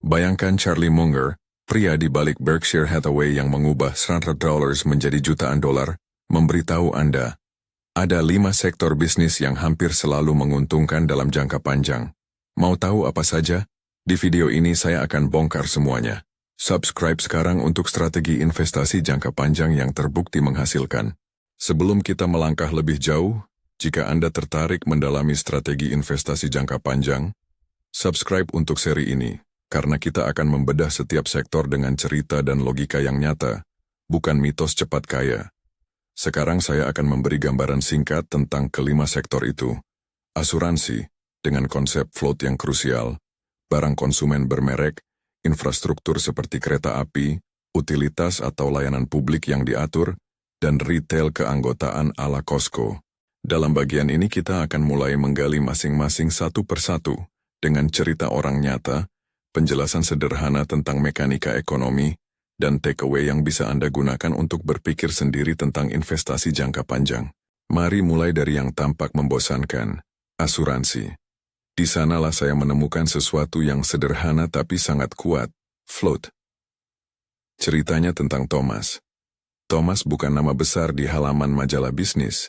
Bayangkan Charlie Munger, pria di balik Berkshire Hathaway yang mengubah $100 menjadi jutaan dolar, memberitahu Anda, ada 5 sektor bisnis yang hampir selalu menguntungkan dalam jangka panjang. Mau tahu apa saja? Di video ini saya akan bongkar semuanya. Subscribe sekarang untuk strategi investasi jangka panjang yang terbukti menghasilkan. Sebelum kita melangkah lebih jauh, jika Anda tertarik mendalami strategi investasi jangka panjang, subscribe untuk seri ini. Karena kita akan membedah setiap sektor dengan cerita dan logika yang nyata, bukan mitos cepat kaya. Sekarang saya akan memberi gambaran singkat tentang kelima sektor itu. Asuransi, dengan konsep float yang krusial, barang konsumen bermerek, infrastruktur seperti kereta api, utilitas atau layanan publik yang diatur, dan retail keanggotaan ala Costco. Dalam bagian ini kita akan mulai menggali masing-masing satu persatu, dengan cerita orang nyata, penjelasan sederhana tentang mekanika ekonomi, dan takeaway yang bisa Anda gunakan untuk berpikir sendiri tentang investasi jangka panjang. Mari mulai dari yang tampak membosankan, asuransi. Di sanalah saya menemukan sesuatu yang sederhana tapi sangat kuat, float. Ceritanya tentang Thomas. Thomas bukan nama besar di halaman majalah bisnis.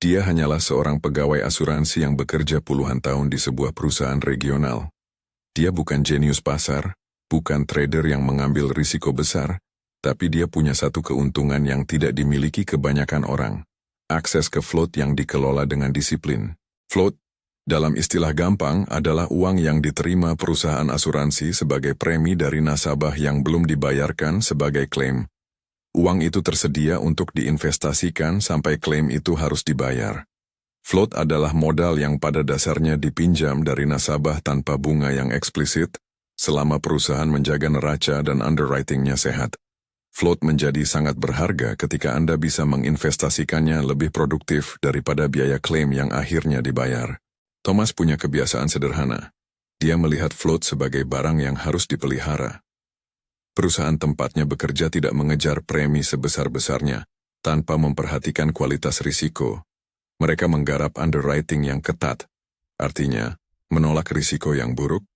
Dia hanyalah seorang pegawai asuransi yang bekerja puluhan tahun di sebuah perusahaan regional. Dia bukan jenius pasar, bukan trader yang mengambil risiko besar, tapi dia punya satu keuntungan yang tidak dimiliki kebanyakan orang. Akses ke float yang dikelola dengan disiplin. Float, dalam istilah gampang, adalah uang yang diterima perusahaan asuransi sebagai premi dari nasabah yang belum dibayarkan sebagai klaim. Uang itu tersedia untuk diinvestasikan sampai klaim itu harus dibayar. Float adalah modal yang pada dasarnya dipinjam dari nasabah tanpa bunga yang eksplisit, selama perusahaan menjaga neraca dan underwriting-nya sehat. Float menjadi sangat berharga ketika Anda bisa menginvestasikannya lebih produktif daripada biaya klaim yang akhirnya dibayar. Thomas punya kebiasaan sederhana. Dia melihat float sebagai barang yang harus dipelihara. Perusahaan tempatnya bekerja tidak mengejar premi sebesar-besarnya, tanpa memperhatikan kualitas risiko. Mereka menggarap underwriting yang ketat, artinya menolak risiko yang buruk,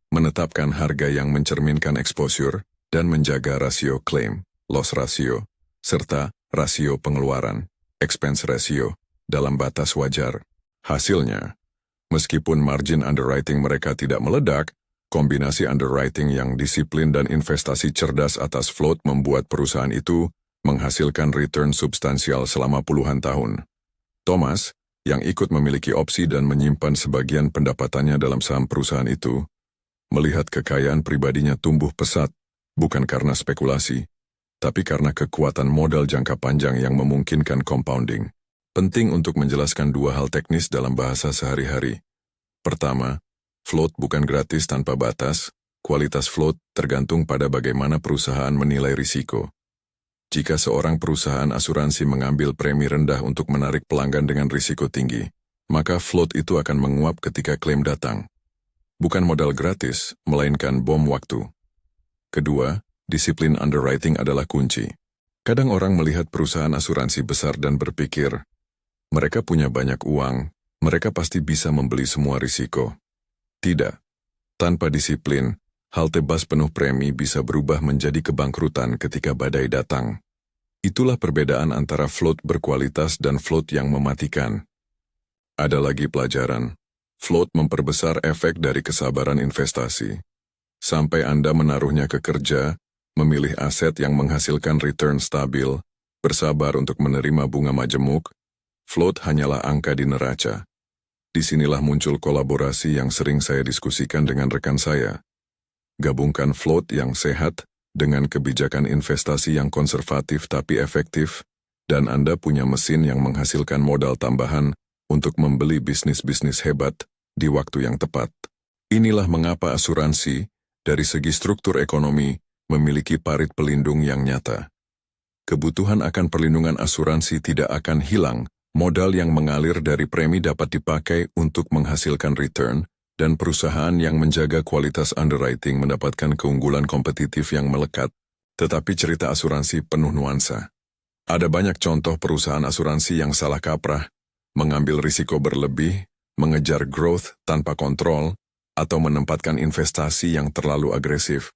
menetapkan harga yang mencerminkan exposure, dan menjaga rasio claim, loss ratio, serta rasio pengeluaran, expense ratio, dalam batas wajar. Hasilnya, meskipun margin underwriting mereka tidak meledak, kombinasi underwriting yang disiplin dan investasi cerdas atas float membuat perusahaan itu menghasilkan return substansial selama puluhan tahun. Thomas, yang ikut memiliki opsi dan menyimpan sebagian pendapatannya dalam saham perusahaan itu, melihat kekayaan pribadinya tumbuh pesat, bukan karena spekulasi, tapi karena kekuatan modal jangka panjang yang memungkinkan compounding. Penting untuk menjelaskan dua hal teknis dalam bahasa sehari-hari. Pertama, float bukan gratis tanpa batas, kualitas float tergantung pada bagaimana perusahaan menilai risiko. Jika seorang perusahaan asuransi mengambil premi rendah untuk menarik pelanggan dengan risiko tinggi, maka float itu akan menguap ketika klaim datang. Bukan modal gratis, melainkan bom waktu. Kedua, disiplin underwriting adalah kunci. Kadang orang melihat perusahaan asuransi besar dan berpikir, mereka punya banyak uang, mereka pasti bisa membeli semua risiko. Tidak. Tanpa disiplin, halte bus penuh premi bisa berubah menjadi kebangkrutan ketika badai datang. Itulah perbedaan antara float berkualitas dan float yang mematikan. Ada lagi pelajaran. Float memperbesar efek dari kesabaran investasi. Sampai Anda menaruhnya ke kerja, memilih aset yang menghasilkan return stabil, bersabar untuk menerima bunga majemuk, float hanyalah angka di neraca. Disinilah muncul kolaborasi yang sering saya diskusikan dengan rekan saya. Gabungkan float yang sehat dengan kebijakan investasi yang konservatif tapi efektif, dan Anda punya mesin yang menghasilkan modal tambahan untuk membeli bisnis-bisnis hebat di waktu yang tepat. Inilah mengapa asuransi, dari segi struktur ekonomi, memiliki parit pelindung yang nyata. Kebutuhan akan perlindungan asuransi tidak akan hilang, modal yang mengalir dari premi dapat dipakai untuk menghasilkan return, dan perusahaan yang menjaga kualitas underwriting mendapatkan keunggulan kompetitif yang melekat, tetapi cerita asuransi penuh nuansa. Ada banyak contoh perusahaan asuransi yang salah kaprah, mengambil risiko berlebih, mengejar growth tanpa kontrol, atau menempatkan investasi yang terlalu agresif.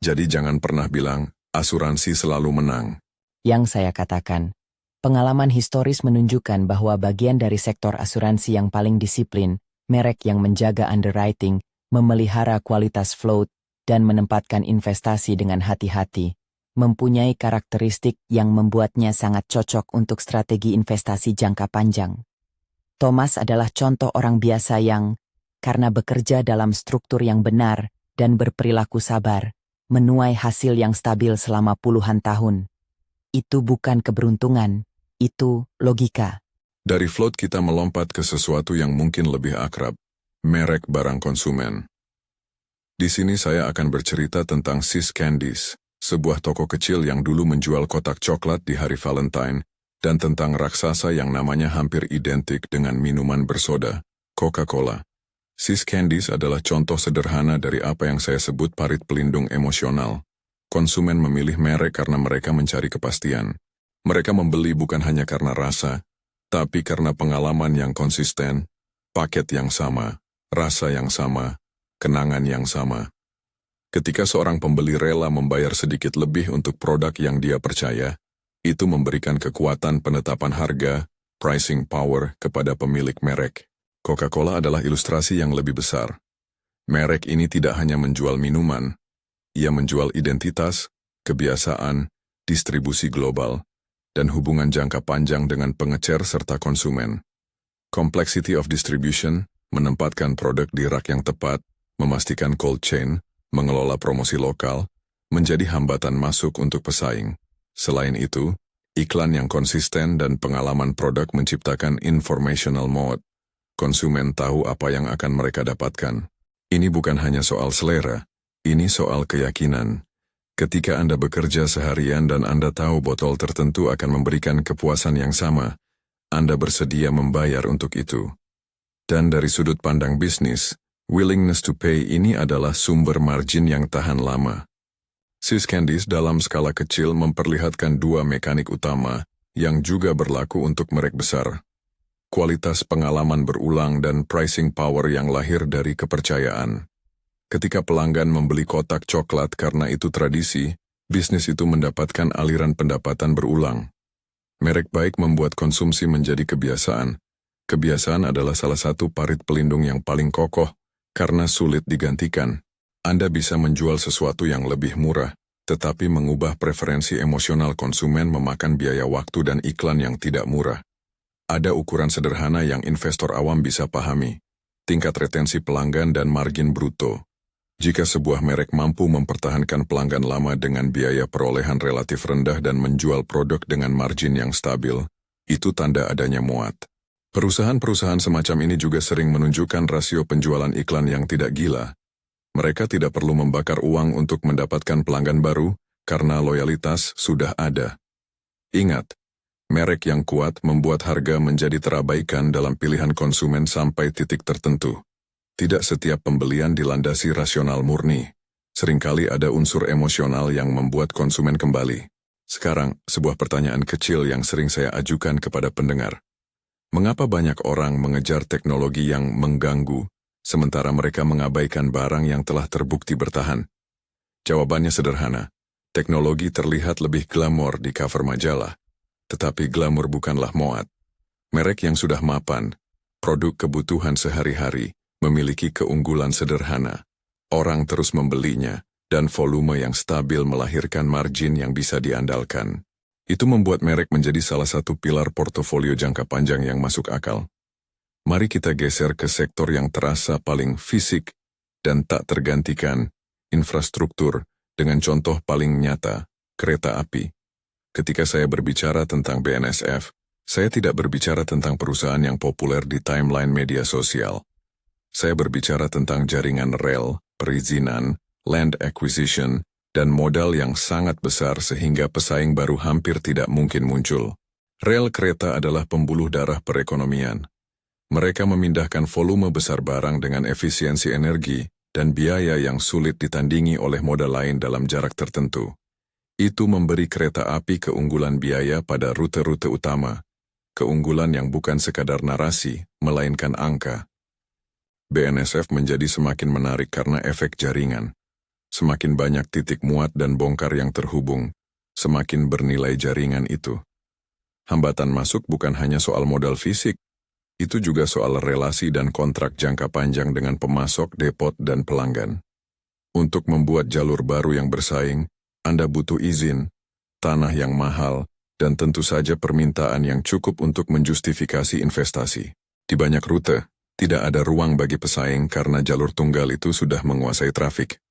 Jadi jangan pernah bilang, asuransi selalu menang. Yang saya katakan, pengalaman historis menunjukkan bahwa bagian dari sektor asuransi yang paling disiplin, merek yang menjaga underwriting, memelihara kualitas float, dan menempatkan investasi dengan hati-hati, mempunyai karakteristik yang membuatnya sangat cocok untuk strategi investasi jangka panjang. Thomas adalah contoh orang biasa yang, karena bekerja dalam struktur yang benar dan berperilaku sabar, menuai hasil yang stabil selama puluhan tahun. Itu bukan keberuntungan, itu logika. Dari float kita melompat ke sesuatu yang mungkin lebih akrab, merek barang konsumen. Di sini saya akan bercerita tentang Sis Candies, sebuah toko kecil yang dulu menjual kotak coklat di hari Valentine, dan tentang raksasa yang namanya hampir identik dengan minuman bersoda, Coca-Cola. Sis Candies adalah contoh sederhana dari apa yang saya sebut parit pelindung emosional. Konsumen memilih merek karena mereka mencari kepastian. Mereka membeli bukan hanya karena rasa, tapi karena pengalaman yang konsisten, paket yang sama, rasa yang sama, kenangan yang sama. Ketika seorang pembeli rela membayar sedikit lebih untuk produk yang dia percaya, itu memberikan kekuatan penetapan harga, pricing power kepada pemilik merek. Coca-Cola adalah ilustrasi yang lebih besar. Merek ini tidak hanya menjual minuman, ia menjual identitas, kebiasaan, distribusi global, dan hubungan jangka panjang dengan pengecer serta konsumen. Complexity of distribution, menempatkan produk di rak yang tepat, memastikan cold chain, mengelola promosi lokal, menjadi hambatan masuk untuk pesaing. Selain itu, iklan yang konsisten dan pengalaman produk menciptakan informational mode. Konsumen tahu apa yang akan mereka dapatkan. Ini bukan hanya soal selera, ini soal keyakinan. Ketika Anda bekerja seharian dan Anda tahu botol tertentu akan memberikan kepuasan yang sama, Anda bersedia membayar untuk itu. Dan dari sudut pandang bisnis, willingness to pay ini adalah sumber margin yang tahan lama. Sis Candies dalam skala kecil memperlihatkan dua mekanik utama yang juga berlaku untuk merek besar. Kualitas pengalaman berulang dan pricing power yang lahir dari kepercayaan. Ketika pelanggan membeli kotak coklat karena itu tradisi, bisnis itu mendapatkan aliran pendapatan berulang. Merek baik membuat konsumsi menjadi kebiasaan. Kebiasaan adalah salah satu parit pelindung yang paling kokoh karena sulit digantikan. Anda bisa menjual sesuatu yang lebih murah, tetapi mengubah preferensi emosional konsumen memakan biaya waktu dan iklan yang tidak murah. Ada ukuran sederhana yang investor awam bisa pahami, tingkat retensi pelanggan dan margin bruto. Jika sebuah merek mampu mempertahankan pelanggan lama dengan biaya perolehan relatif rendah dan menjual produk dengan margin yang stabil, itu tanda adanya muat. Perusahaan-perusahaan semacam ini juga sering menunjukkan rasio penjualan iklan yang tidak gila. Mereka tidak perlu membakar uang untuk mendapatkan pelanggan baru, karena loyalitas sudah ada. Ingat, merek yang kuat membuat harga menjadi terabaikan dalam pilihan konsumen sampai titik tertentu. Tidak setiap pembelian dilandasi rasional murni. Seringkali ada unsur emosional yang membuat konsumen kembali. Sekarang, sebuah pertanyaan kecil yang sering saya ajukan kepada pendengar. Mengapa banyak orang mengejar teknologi yang mengganggu, sementara mereka mengabaikan barang yang telah terbukti bertahan? Jawabannya sederhana. Teknologi terlihat lebih glamor di cover majalah. Tetapi glamor bukanlah muat. Merek yang sudah mapan, produk kebutuhan sehari-hari, memiliki keunggulan sederhana. Orang terus membelinya, dan volume yang stabil melahirkan margin yang bisa diandalkan. Itu membuat merek menjadi salah satu pilar portofolio jangka panjang yang masuk akal. Mari kita geser ke sektor yang terasa paling fisik dan tak tergantikan, infrastruktur, dengan contoh paling nyata, kereta api. Ketika saya berbicara tentang BNSF, saya tidak berbicara tentang perusahaan yang populer di timeline media sosial. Saya berbicara tentang jaringan rel, perizinan, land acquisition, dan modal yang sangat besar sehingga pesaing baru hampir tidak mungkin muncul. Rel kereta adalah pembuluh darah perekonomian. Mereka memindahkan volume besar barang dengan efisiensi energi dan biaya yang sulit ditandingi oleh moda lain dalam jarak tertentu. Itu memberi kereta api keunggulan biaya pada rute-rute utama, keunggulan yang bukan sekadar narasi, melainkan angka. BNSF menjadi semakin menarik karena efek jaringan. Semakin banyak titik muat dan bongkar yang terhubung, semakin bernilai jaringan itu. Hambatan masuk bukan hanya soal modal fisik, itu juga soal relasi dan kontrak jangka panjang dengan pemasok, depot, dan pelanggan. Untuk membuat jalur baru yang bersaing, Anda butuh izin, tanah yang mahal, dan tentu saja permintaan yang cukup untuk menjustifikasi investasi. Di banyak rute, tidak ada ruang bagi pesaing karena jalur tunggal itu sudah menguasai trafik.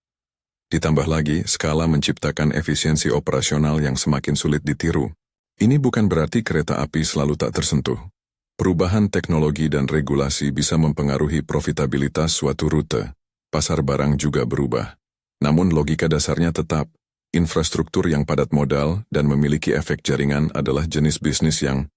Ditambah lagi, skala menciptakan efisiensi operasional yang semakin sulit ditiru. Ini bukan berarti kereta api selalu tak tersentuh. Perubahan teknologi dan regulasi bisa mempengaruhi profitabilitas suatu rute. Pasar barang juga berubah. Namun logika dasarnya tetap, infrastruktur yang padat modal dan memiliki efek jaringan adalah jenis bisnis yang,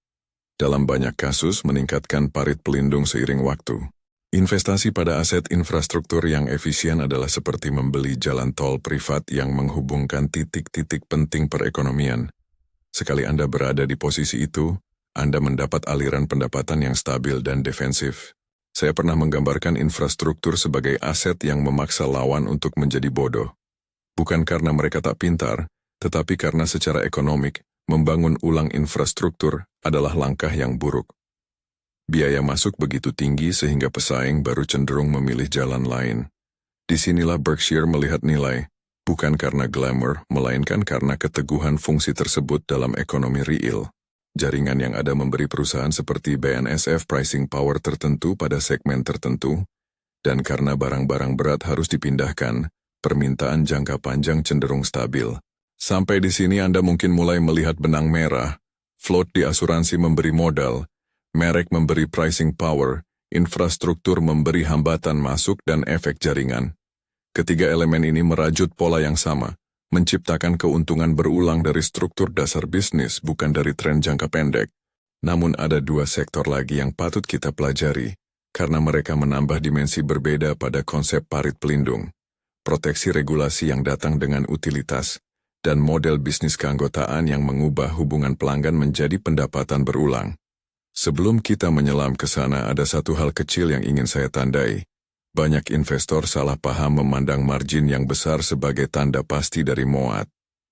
dalam banyak kasus, meningkatkan parit pelindung seiring waktu. Investasi pada aset infrastruktur yang efisien adalah seperti membeli jalan tol privat yang menghubungkan titik-titik penting perekonomian. Sekali Anda berada di posisi itu, Anda mendapat aliran pendapatan yang stabil dan defensif. Saya pernah menggambarkan infrastruktur sebagai aset yang memaksa lawan untuk menjadi bodoh. Bukan karena mereka tak pintar, tetapi karena secara ekonomik, membangun ulang infrastruktur adalah langkah yang buruk. Biaya masuk begitu tinggi sehingga pesaing baru cenderung memilih jalan lain. Disinilah Berkshire melihat nilai, bukan karena glamour, melainkan karena keteguhan fungsi tersebut dalam ekonomi real. Jaringan yang ada memberi perusahaan seperti BNSF pricing power tertentu pada segmen tertentu, dan karena barang-barang berat harus dipindahkan, permintaan jangka panjang cenderung stabil. Sampai di sini Anda mungkin mulai melihat benang merah. Float di asuransi memberi modal, merek memberi pricing power, infrastruktur memberi hambatan masuk dan efek jaringan. Ketiga elemen ini merajut pola yang sama, menciptakan keuntungan berulang dari struktur dasar bisnis bukan dari tren jangka pendek. Namun ada dua sektor lagi yang patut kita pelajari, karena mereka menambah dimensi berbeda pada konsep parit pelindung. Proteksi regulasi yang datang dengan utilitas, dan model bisnis keanggotaan yang mengubah hubungan pelanggan menjadi pendapatan berulang. Sebelum kita menyelam ke sana, ada satu hal kecil yang ingin saya tandai. Banyak investor salah paham memandang margin yang besar sebagai tanda pasti dari MOAT.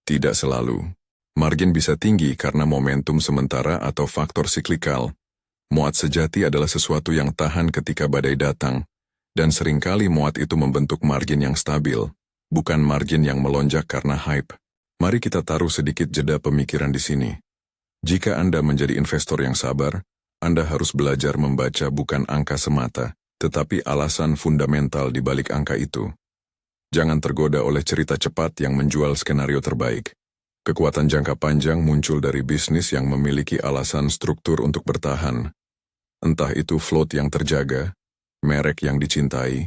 Tidak selalu. Margin bisa tinggi karena momentum sementara atau faktor siklikal. MOAT sejati adalah sesuatu yang tahan ketika badai datang, dan seringkali MOAT itu membentuk margin yang stabil, bukan margin yang melonjak karena hype. Mari kita taruh sedikit jeda pemikiran di sini. Jika Anda menjadi investor yang sabar, Anda harus belajar membaca bukan angka semata, tetapi alasan fundamental di balik angka itu. Jangan tergoda oleh cerita cepat yang menjual skenario terbaik. Kekuatan jangka panjang muncul dari bisnis yang memiliki alasan struktur untuk bertahan. Entah itu float yang terjaga, merek yang dicintai,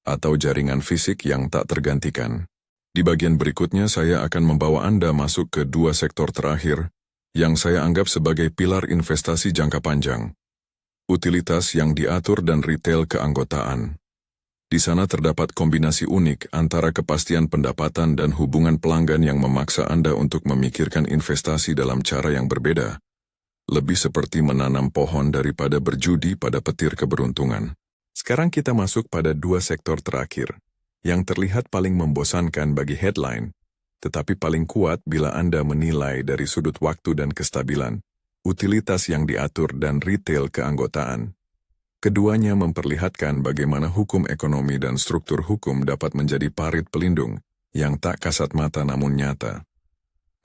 atau jaringan fisik yang tak tergantikan. Di bagian berikutnya saya akan membawa Anda masuk ke dua sektor terakhir, yang saya anggap sebagai pilar investasi jangka panjang. Utilitas yang diatur dan retail keanggotaan. Di sana terdapat kombinasi unik antara kepastian pendapatan dan hubungan pelanggan yang memaksa Anda untuk memikirkan investasi dalam cara yang berbeda. Lebih seperti menanam pohon daripada berjudi pada petir keberuntungan. Sekarang kita masuk pada dua sektor terakhir, yang terlihat paling membosankan bagi headline, tetapi paling kuat bila Anda menilai dari sudut waktu dan kestabilan, utilitas yang diatur dan retail keanggotaan. Keduanya memperlihatkan bagaimana hukum ekonomi dan struktur hukum dapat menjadi parit pelindung yang tak kasat mata namun nyata.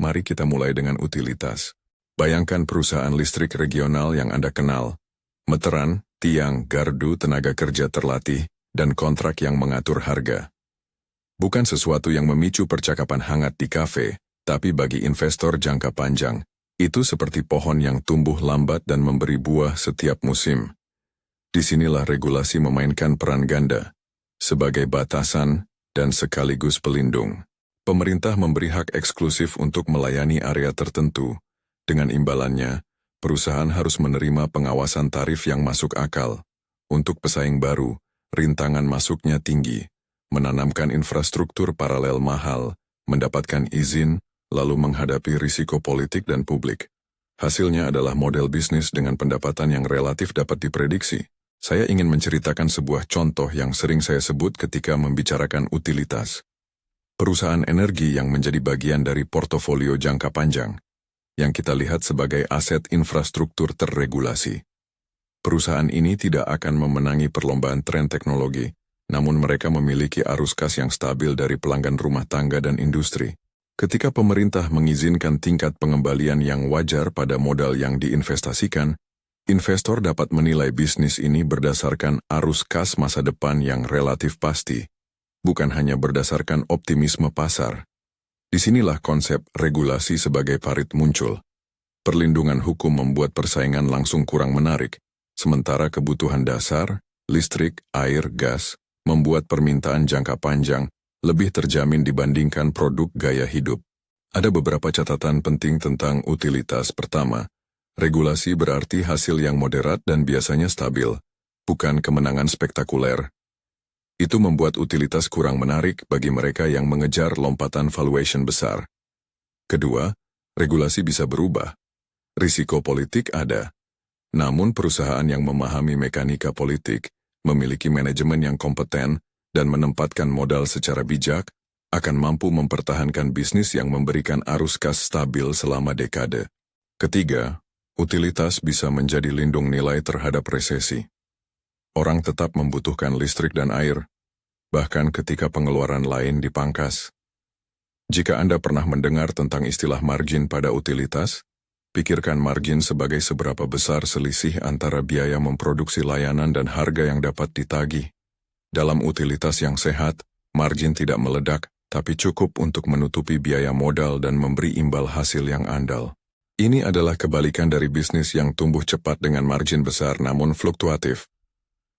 Mari kita mulai dengan utilitas. Bayangkan perusahaan listrik regional yang Anda kenal. Meteran, tiang, gardu, tenaga kerja terlatih, dan kontrak yang mengatur harga. Bukan sesuatu yang memicu percakapan hangat di kafe, tapi bagi investor jangka panjang, itu seperti pohon yang tumbuh lambat dan memberi buah setiap musim. Disinilah regulasi memainkan peran ganda, sebagai batasan dan sekaligus pelindung. Pemerintah memberi hak eksklusif untuk melayani area tertentu. Dengan imbalannya, perusahaan harus menerima pengawasan tarif yang masuk akal. Untuk pesaing baru, rintangan masuknya tinggi. Menanamkan infrastruktur paralel mahal, mendapatkan izin, lalu menghadapi risiko politik dan publik. Hasilnya adalah model bisnis dengan pendapatan yang relatif dapat diprediksi. Saya ingin menceritakan sebuah contoh yang sering saya sebut ketika membicarakan utilitas. Perusahaan energi yang menjadi bagian dari portofolio jangka panjang, yang kita lihat sebagai aset infrastruktur terregulasi. Perusahaan ini tidak akan memenangi perlombaan tren teknologi, namun mereka memiliki arus kas yang stabil dari pelanggan rumah tangga dan industri. Ketika pemerintah mengizinkan tingkat pengembalian yang wajar pada modal yang diinvestasikan, investor dapat menilai bisnis ini berdasarkan arus kas masa depan yang relatif pasti, bukan hanya berdasarkan optimisme pasar. Disinilah konsep regulasi sebagai parit muncul. Perlindungan hukum membuat persaingan langsung kurang menarik, sementara kebutuhan dasar, listrik, air, gas, membuat permintaan jangka panjang lebih terjamin dibandingkan produk gaya hidup. Ada beberapa catatan penting tentang utilitas. Pertama, regulasi berarti hasil yang moderat dan biasanya stabil, bukan kemenangan spektakuler. Itu membuat utilitas kurang menarik bagi mereka yang mengejar lompatan valuation besar. Kedua, regulasi bisa berubah. Risiko politik ada. Namun perusahaan yang memahami mekanika politik, memiliki manajemen yang kompeten, dan menempatkan modal secara bijak, akan mampu mempertahankan bisnis yang memberikan arus kas stabil selama dekade. Ketiga, utilitas bisa menjadi lindung nilai terhadap resesi. Orang tetap membutuhkan listrik dan air, bahkan ketika pengeluaran lain dipangkas. Jika Anda pernah mendengar tentang istilah margin pada utilitas, pikirkan margin sebagai seberapa besar selisih antara biaya memproduksi layanan dan harga yang dapat ditagih. Dalam utilitas yang sehat, margin tidak meledak, tapi cukup untuk menutupi biaya modal dan memberi imbal hasil yang andal. Ini adalah kebalikan dari bisnis yang tumbuh cepat dengan margin besar namun fluktuatif.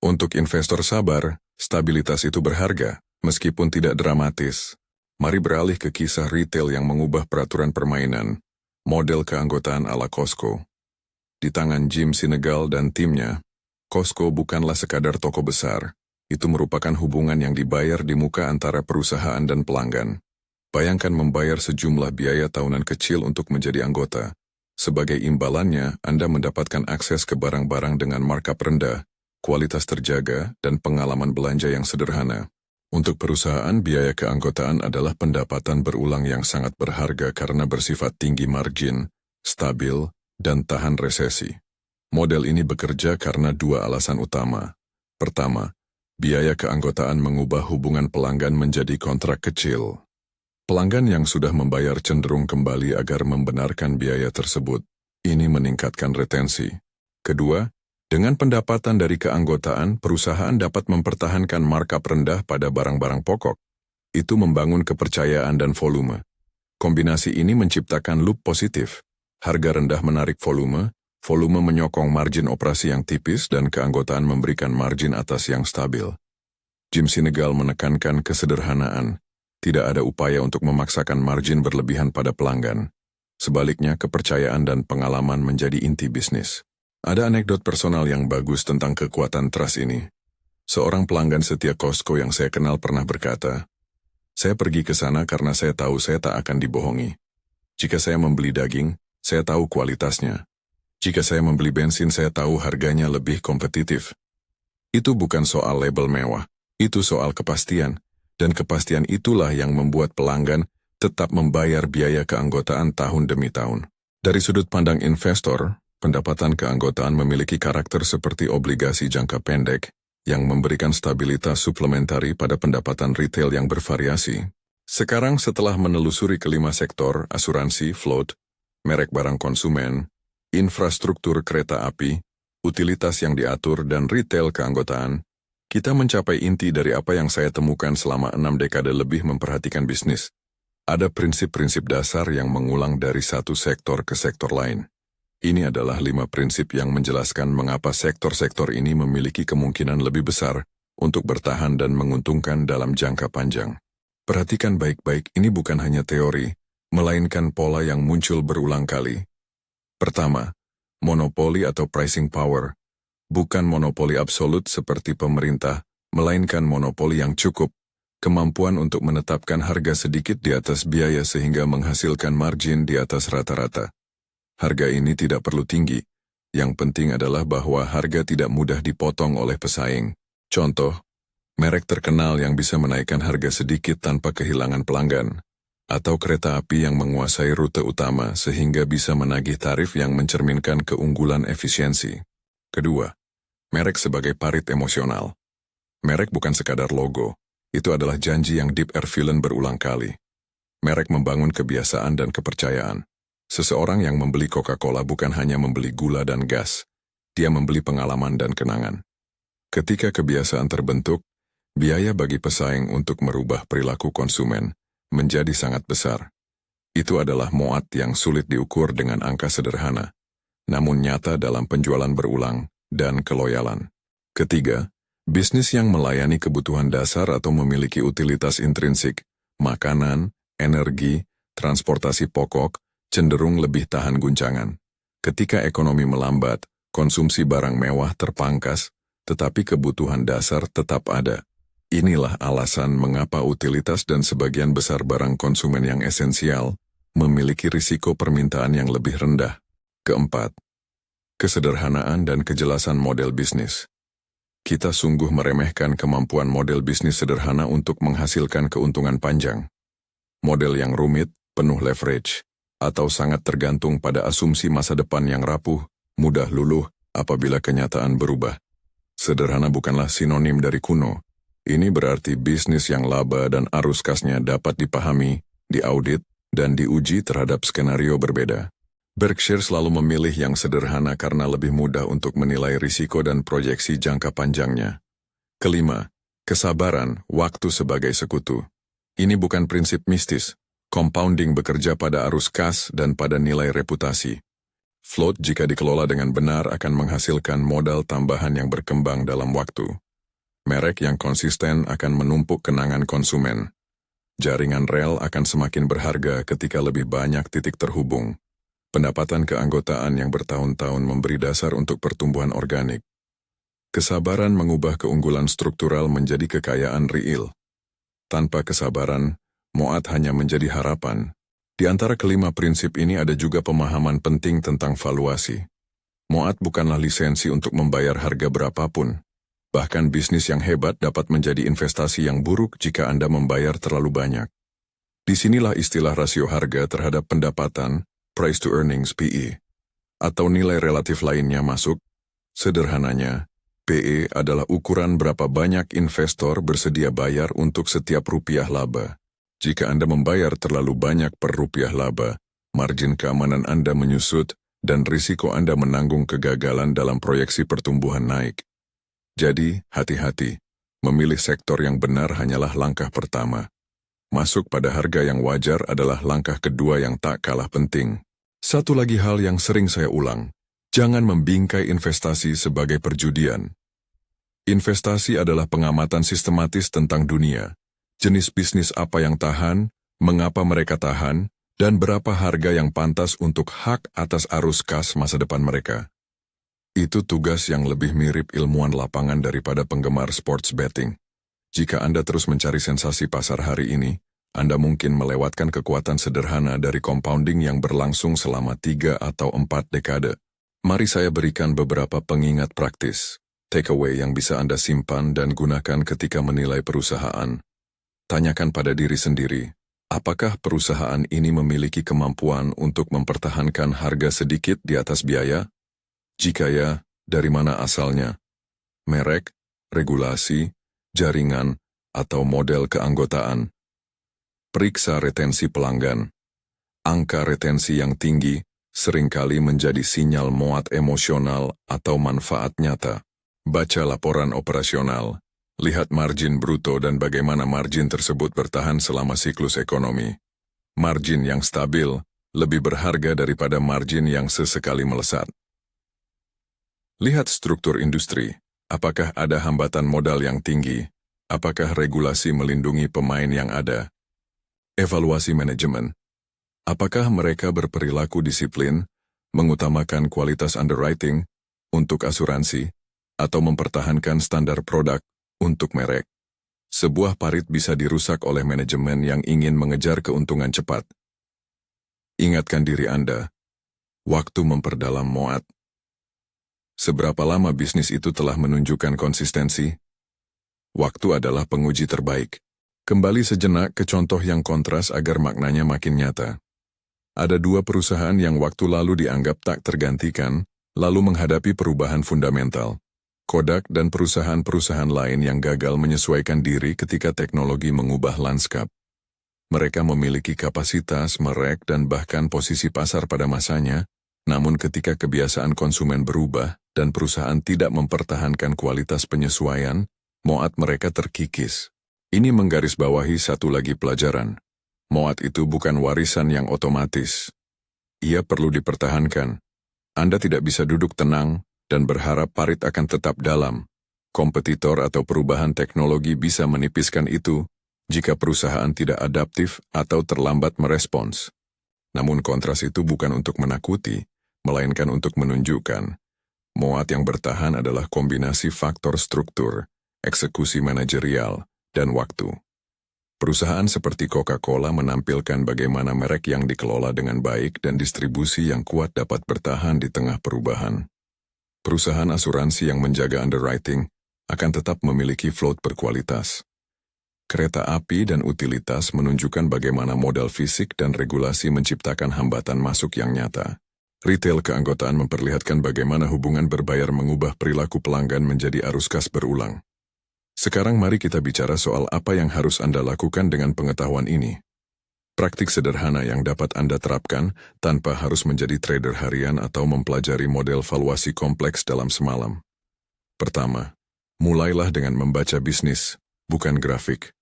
Untuk investor sabar, stabilitas itu berharga, meskipun tidak dramatis. Mari beralih ke kisah retail yang mengubah peraturan permainan, model keanggotaan ala Costco. Di tangan Jim Sinegal dan timnya, Costco bukanlah sekadar toko besar, itu merupakan hubungan yang dibayar di muka antara perusahaan dan pelanggan. Bayangkan membayar sejumlah biaya tahunan kecil untuk menjadi anggota. Sebagai imbalannya, Anda mendapatkan akses ke barang-barang dengan markup rendah, kualitas terjaga, dan pengalaman belanja yang sederhana. Untuk perusahaan, biaya keanggotaan adalah pendapatan berulang yang sangat berharga karena bersifat tinggi margin, stabil, dan tahan resesi. Model ini bekerja karena dua alasan utama. Pertama, biaya keanggotaan mengubah hubungan pelanggan menjadi kontrak kecil. Pelanggan yang sudah membayar cenderung kembali agar membenarkan biaya tersebut. Ini meningkatkan retensi. Kedua, dengan pendapatan dari keanggotaan, perusahaan dapat mempertahankan markup rendah pada barang-barang pokok. Itu membangun kepercayaan dan volume. Kombinasi ini menciptakan loop positif. Harga rendah menarik volume, volume menyokong margin operasi yang tipis dan keanggotaan memberikan margin atas yang stabil. Jim Sinegal menekankan kesederhanaan. Tidak ada upaya untuk memaksakan margin berlebihan pada pelanggan. Sebaliknya, kepercayaan dan pengalaman menjadi inti bisnis. Ada anekdot personal yang bagus tentang kekuatan trust ini. Seorang pelanggan setia Costco yang saya kenal pernah berkata, "Saya pergi ke sana karena saya tahu saya tak akan dibohongi. Jika saya membeli daging, saya tahu kualitasnya. Jika saya membeli bensin, saya tahu harganya lebih kompetitif." Itu bukan soal label mewah, itu soal kepastian. Dan kepastian itulah yang membuat pelanggan tetap membayar biaya keanggotaan tahun demi tahun. Dari sudut pandang investor, pendapatan keanggotaan memiliki karakter seperti obligasi jangka pendek yang memberikan stabilitas suplementari pada pendapatan retail yang bervariasi. Sekarang setelah menelusuri kelima sektor, asuransi, float, merek barang konsumen, infrastruktur kereta api, utilitas yang diatur, dan retail keanggotaan, kita mencapai inti dari apa yang saya temukan selama 6 dekade lebih memperhatikan bisnis. Ada prinsip-prinsip dasar yang mengulang dari satu sektor ke sektor lain. Ini adalah 5 prinsip yang menjelaskan mengapa sektor-sektor ini memiliki kemungkinan lebih besar untuk bertahan dan menguntungkan dalam jangka panjang. Perhatikan baik-baik, ini bukan hanya teori, melainkan pola yang muncul berulang kali. Pertama, monopoli atau pricing power. Bukan monopoli absolut seperti pemerintah, melainkan monopoli yang cukup, kemampuan untuk menetapkan harga sedikit di atas biaya sehingga menghasilkan margin di atas rata-rata. Harga ini tidak perlu tinggi, Yang penting adalah bahwa harga tidak mudah dipotong oleh pesaing. Contoh, merek terkenal yang bisa menaikkan harga sedikit tanpa kehilangan pelanggan, atau kereta api yang menguasai rute utama sehingga bisa menagih tarif yang mencerminkan keunggulan efisiensi. Kedua, merek sebagai parit emosional. Merek bukan sekadar logo, itu adalah janji yang deep air villain berulang kali. Merek membangun kebiasaan dan kepercayaan. Seseorang yang membeli Coca-Cola bukan hanya membeli gula dan gas, dia membeli pengalaman dan kenangan. Ketika kebiasaan terbentuk, biaya bagi pesaing untuk merubah perilaku konsumen menjadi sangat besar. Itu adalah moat yang sulit diukur dengan angka sederhana, namun nyata dalam penjualan berulang dan keloyalan. Ketiga, bisnis yang melayani kebutuhan dasar atau memiliki utilitas intrinsik, makanan, energi, transportasi pokok, cenderung lebih tahan guncangan. Ketika ekonomi melambat, konsumsi barang mewah terpangkas, tetapi kebutuhan dasar tetap ada. Inilah alasan mengapa utilitas dan sebagian besar barang konsumen yang esensial memiliki risiko permintaan yang lebih rendah. Keempat, kesederhanaan dan kejelasan model bisnis. Kita sungguh meremehkan kemampuan model bisnis sederhana untuk menghasilkan keuntungan panjang. Model yang rumit, penuh leverage, atau sangat tergantung pada asumsi masa depan yang rapuh, mudah luluh apabila kenyataan berubah. Sederhana bukanlah sinonim dari kuno. Ini berarti bisnis yang laba dan arus kasnya dapat dipahami, diaudit, dan diuji terhadap skenario berbeda. Berkshire selalu memilih yang sederhana karena lebih mudah untuk menilai risiko dan proyeksi jangka panjangnya. Kelima, kesabaran, waktu sebagai sekutu. Ini bukan prinsip mistis. Compounding bekerja pada arus kas dan pada nilai reputasi. Float jika dikelola dengan benar akan menghasilkan modal tambahan yang berkembang dalam waktu. Merek yang konsisten akan menumpuk kenangan konsumen. Jaringan rel akan semakin berharga ketika lebih banyak titik terhubung. Pendapatan keanggotaan yang bertahun-tahun memberi dasar untuk pertumbuhan organik. Kesabaran mengubah keunggulan struktural menjadi kekayaan real. Tanpa kesabaran, moat hanya menjadi harapan. Di antara kelima prinsip ini ada juga pemahaman penting tentang valuasi. Moat bukanlah lisensi untuk membayar harga berapapun. Bahkan bisnis yang hebat dapat menjadi investasi yang buruk jika Anda membayar terlalu banyak. Disinilah istilah rasio harga terhadap pendapatan, price to earnings PE, atau nilai relatif lainnya masuk. Sederhananya, PE adalah ukuran berapa banyak investor bersedia bayar untuk setiap rupiah laba. Jika Anda membayar terlalu banyak per rupiah laba, margin keamanan Anda menyusut dan risiko Anda menanggung kegagalan dalam proyeksi pertumbuhan naik. Jadi, hati-hati. Memilih sektor yang benar hanyalah langkah pertama. Masuk pada harga yang wajar adalah langkah kedua yang tak kalah penting. Satu lagi hal yang sering saya ulang, jangan membingkai investasi sebagai perjudian. Investasi adalah pengamatan sistematis tentang dunia. Jenis bisnis apa yang tahan, mengapa mereka tahan, dan berapa harga yang pantas untuk hak atas arus kas masa depan mereka. Itu tugas yang lebih mirip ilmuwan lapangan daripada penggemar sports betting. Jika Anda terus mencari sensasi pasar hari ini, Anda mungkin melewatkan kekuatan sederhana dari compounding yang berlangsung selama 3 atau 4 dekade. Mari saya berikan beberapa pengingat praktis, takeaway yang bisa Anda simpan dan gunakan ketika menilai perusahaan. Tanyakan pada diri sendiri, apakah perusahaan ini memiliki kemampuan untuk mempertahankan harga sedikit di atas biaya? Jika ya, dari mana asalnya? Merek, regulasi, jaringan, atau model keanggotaan? Periksa retensi pelanggan. Angka retensi yang tinggi seringkali menjadi sinyal muat emosional atau manfaat nyata. Baca laporan operasional. Lihat margin bruto dan bagaimana margin tersebut bertahan selama siklus ekonomi. Margin yang stabil lebih berharga daripada margin yang sesekali melesat. Lihat struktur industri. Apakah ada hambatan modal yang tinggi? Apakah regulasi melindungi pemain yang ada? Evaluasi manajemen. Apakah mereka berperilaku disiplin, mengutamakan kualitas underwriting untuk asuransi, atau mempertahankan standar produk untuk merek? Sebuah parit bisa dirusak oleh manajemen yang ingin mengejar keuntungan cepat. Ingatkan diri Anda, waktu memperdalam moat. Seberapa lama bisnis itu telah menunjukkan konsistensi? Waktu adalah penguji terbaik. Kembali sejenak ke contoh yang kontras agar maknanya makin nyata. Ada dua perusahaan yang waktu lalu dianggap tak tergantikan, lalu menghadapi perubahan fundamental. Kodak dan perusahaan-perusahaan lain yang gagal menyesuaikan diri ketika teknologi mengubah lanskap. Mereka memiliki kapasitas, merek, dan bahkan posisi pasar pada masanya, namun ketika kebiasaan konsumen berubah dan perusahaan tidak mempertahankan kualitas penyesuaian, moat mereka terkikis. Ini menggarisbawahi satu lagi pelajaran. Moat itu bukan warisan yang otomatis. Ia perlu dipertahankan. Anda tidak bisa duduk tenang dan berharap parit akan tetap dalam. Kompetitor atau perubahan teknologi bisa menipiskan itu jika perusahaan tidak adaptif atau terlambat merespons. Namun kontras itu bukan untuk menakuti, melainkan untuk menunjukkan. Moat yang bertahan adalah kombinasi faktor struktur, eksekusi manajerial, dan waktu. Perusahaan seperti Coca-Cola menampilkan bagaimana merek yang dikelola dengan baik dan distribusi yang kuat dapat bertahan di tengah perubahan. Perusahaan asuransi yang menjaga underwriting akan tetap memiliki float berkualitas. Kereta api dan utilitas menunjukkan bagaimana modal fisik dan regulasi menciptakan hambatan masuk yang nyata. Retail keanggotaan memperlihatkan bagaimana hubungan berbayar mengubah perilaku pelanggan menjadi arus kas berulang. Sekarang mari kita bicara soal apa yang harus Anda lakukan dengan pengetahuan ini. Praktik sederhana yang dapat Anda terapkan tanpa harus menjadi trader harian atau mempelajari model valuasi kompleks dalam semalam. Pertama, mulailah dengan membaca bisnis, bukan grafik.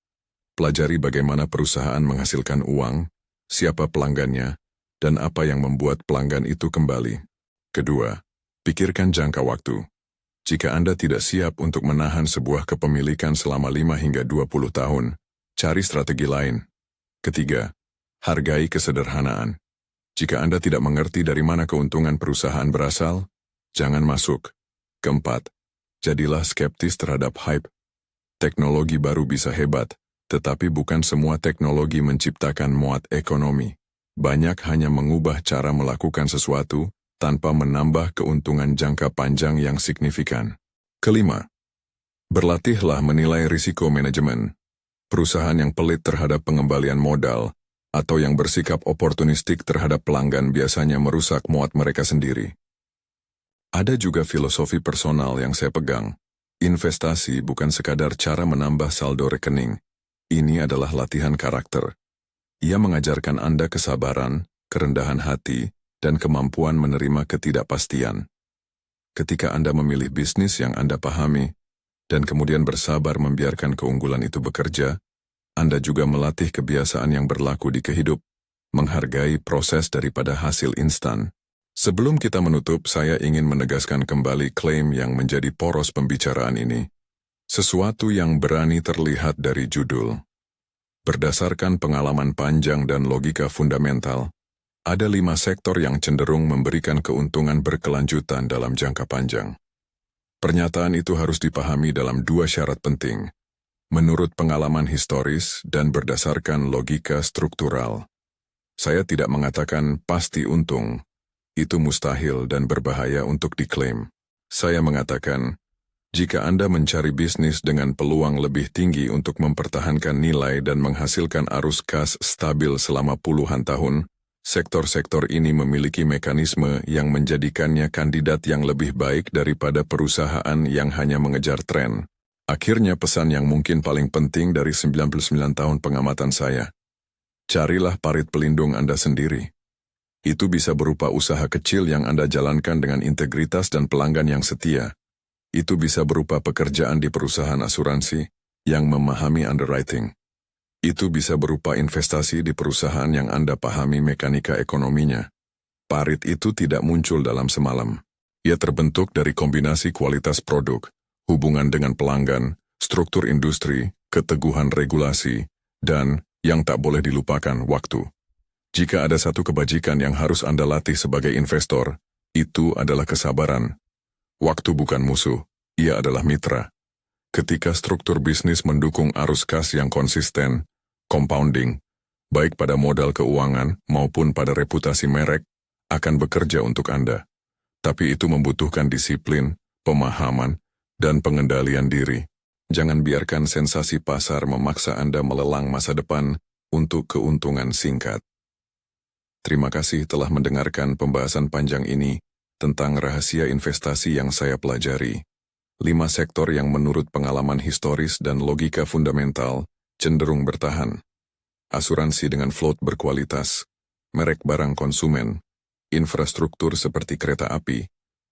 Pelajari bagaimana perusahaan menghasilkan uang, siapa pelanggannya, dan apa yang membuat pelanggan itu kembali. Kedua, pikirkan jangka waktu. Jika Anda tidak siap untuk menahan sebuah kepemilikan selama 5 hingga 20 tahun, cari strategi lain. Ketiga, hargai kesederhanaan. Jika Anda tidak mengerti dari mana keuntungan perusahaan berasal, jangan masuk. Keempat, jadilah skeptis terhadap hype. Teknologi baru bisa hebat, tetapi bukan semua teknologi menciptakan muat ekonomi. Banyak hanya mengubah cara melakukan sesuatu, tanpa menambah keuntungan jangka panjang yang signifikan. Kelima, berlatihlah menilai risiko manajemen. Perusahaan yang pelit terhadap pengembalian modal atau yang bersikap oportunistik terhadap pelanggan biasanya merusak muat mereka sendiri. Ada juga filosofi personal yang saya pegang. Investasi bukan sekadar cara menambah saldo rekening. Ini adalah latihan karakter. Ia mengajarkan Anda kesabaran, kerendahan hati, dan kemampuan menerima ketidakpastian. Ketika Anda memilih bisnis yang Anda pahami, dan kemudian bersabar membiarkan keunggulan itu bekerja, Anda juga melatih kebiasaan yang berlaku di kehidup, menghargai proses daripada hasil instan. Sebelum kita menutup, saya ingin menegaskan kembali klaim yang menjadi poros pembicaraan ini. Sesuatu yang berani terlihat dari judul. Berdasarkan pengalaman panjang dan logika fundamental, ada 5 sektor yang cenderung memberikan keuntungan berkelanjutan dalam jangka panjang. Pernyataan itu harus dipahami dalam 2 syarat penting, menurut pengalaman historis dan berdasarkan logika struktural. Saya tidak mengatakan pasti untung, itu mustahil dan berbahaya untuk diklaim. Saya mengatakan, jika Anda mencari bisnis dengan peluang lebih tinggi untuk mempertahankan nilai dan menghasilkan arus kas stabil selama puluhan tahun, sektor-sektor ini memiliki mekanisme yang menjadikannya kandidat yang lebih baik daripada perusahaan yang hanya mengejar tren. Akhirnya pesan yang mungkin paling penting dari 99 tahun pengamatan saya. Carilah parit pelindung Anda sendiri. Itu bisa berupa usaha kecil yang Anda jalankan dengan integritas dan pelanggan yang setia. Itu bisa berupa pekerjaan di perusahaan asuransi yang memahami underwriting. Itu bisa berupa investasi di perusahaan yang Anda pahami mekanika ekonominya. Parit itu tidak muncul dalam semalam. Ia terbentuk dari kombinasi kualitas produk, hubungan dengan pelanggan, struktur industri, keteguhan regulasi, dan, yang tak boleh dilupakan, waktu. Jika ada satu kebajikan yang harus Anda latih sebagai investor, itu adalah kesabaran. Waktu bukan musuh, ia adalah mitra. Ketika struktur bisnis mendukung arus kas yang konsisten, compounding, baik pada modal keuangan maupun pada reputasi merek, akan bekerja untuk Anda. Tapi itu membutuhkan disiplin, pemahaman, dan pengendalian diri. Jangan biarkan sensasi pasar memaksa Anda melelang masa depan untuk keuntungan singkat. Terima kasih telah mendengarkan pembahasan panjang ini tentang rahasia investasi yang saya pelajari. 5 sektor yang menurut pengalaman historis dan logika fundamental cenderung bertahan. Asuransi dengan float berkualitas, merek barang konsumen, infrastruktur seperti kereta api,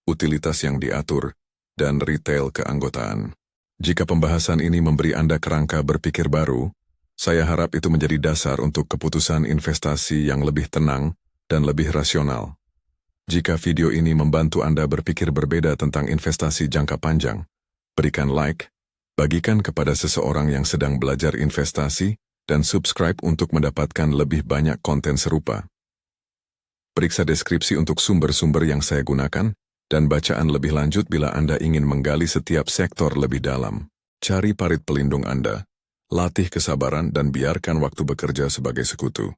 utilitas yang diatur, dan retail keanggotaan. Jika pembahasan ini memberi Anda kerangka berpikir baru, saya harap itu menjadi dasar untuk keputusan investasi yang lebih tenang dan lebih rasional. Jika video ini membantu Anda berpikir berbeda tentang investasi jangka panjang, berikan like, bagikan kepada seseorang yang sedang belajar investasi, dan subscribe untuk mendapatkan lebih banyak konten serupa. Periksa deskripsi untuk sumber-sumber yang saya gunakan, dan bacaan lebih lanjut bila Anda ingin menggali setiap sektor lebih dalam. Cari parit pelindung Anda, latih kesabaran dan biarkan waktu bekerja sebagai sekutu.